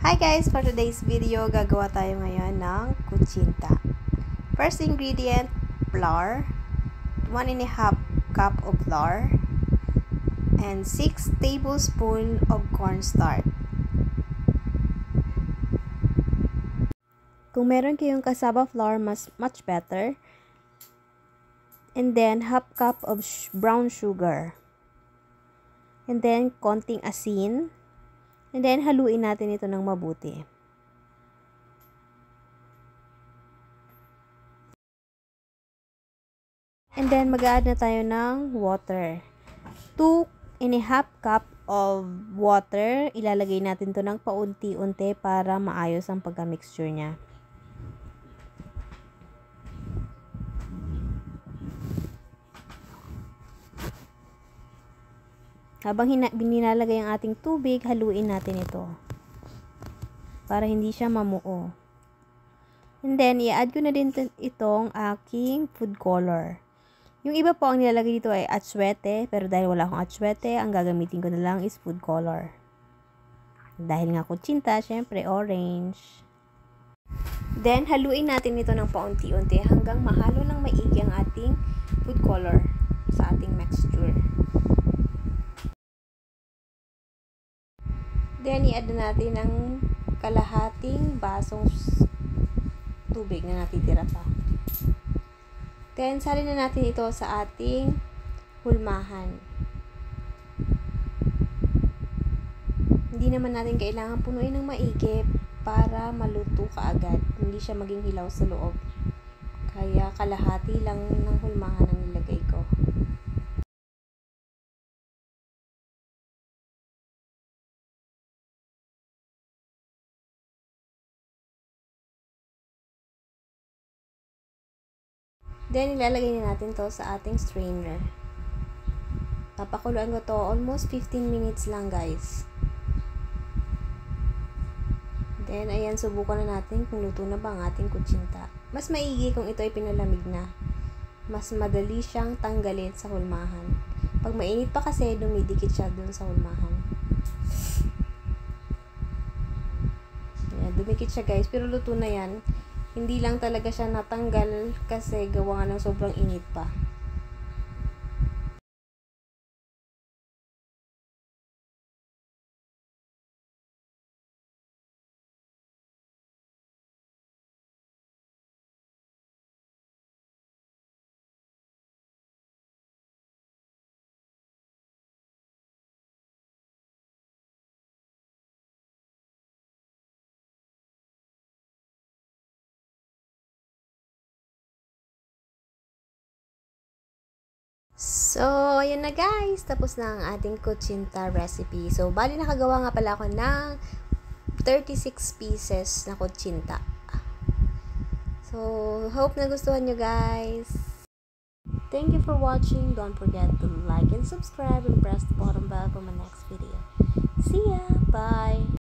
Hi guys! For today's video, gagawa tayo ngayon ng kutsinta. First ingredient, flour, 1½ cup of flour, and 6 tablespoons of cornstarch. Kung meron kayong cassava flour, much better. And then, ½ cup of brown sugar. And then, konting asin. And then, haluin natin ito ng mabuti. And then, mag-add na tayo ng water. 2½ cup of water. Ilalagay natin to ng paunti-unti para maayos ang pagka-mixture niya. Habang nilalagay ang ating tubig, haluin natin ito. Para hindi siya mamuo. And then, i-add ko na din itong aking food color. Yung iba po ang nilalagay dito ay atsuete, pero dahil wala akong atsuete, ang gagamitin ko na lang is food color. Dahil nga kutsinta, syempre orange. Then, haluin natin ito ng paunti-unti hanggang mahalo ng maigi ang ating food color sa ating mixture. Then, i-add na natin ng kalahating basong tubig na natitira pa. Then, salin na natin ito sa ating hulmahan. Hindi naman natin kailangan punuin ng maigi para maluto kaagad. Hindi siya maging hilaw sa loob. Kaya, kalahati lang ng hulmahan ang nilagay ko. Then, ilalagay na natin to sa ating strainer. Papakuluan ko to almost 15 minutes lang, guys. Then, ayan, subukan na natin kung luto na ba ang ating kutsinta. Mas maigi kung ito ay pinalamig na. Mas madali siyang tanggalin sa hulmahan. Pag mainit pa kasi, dumidikit siya dun sa hulmahan. Ayan, dumikit siya, guys. Pero luto na yan. Hindi lang talaga siya natanggal kasi gawa nga ng sobrang init pa. So, ayan na guys. Tapos na ang ating kutsinta recipe. So, bali nakagawa nga pala ako ng 36 pieces na kutsinta. So, hope nagustuhan nyo guys. Thank you for watching. Don't forget to like and subscribe and press the bottom bell for my next video. See ya! Bye!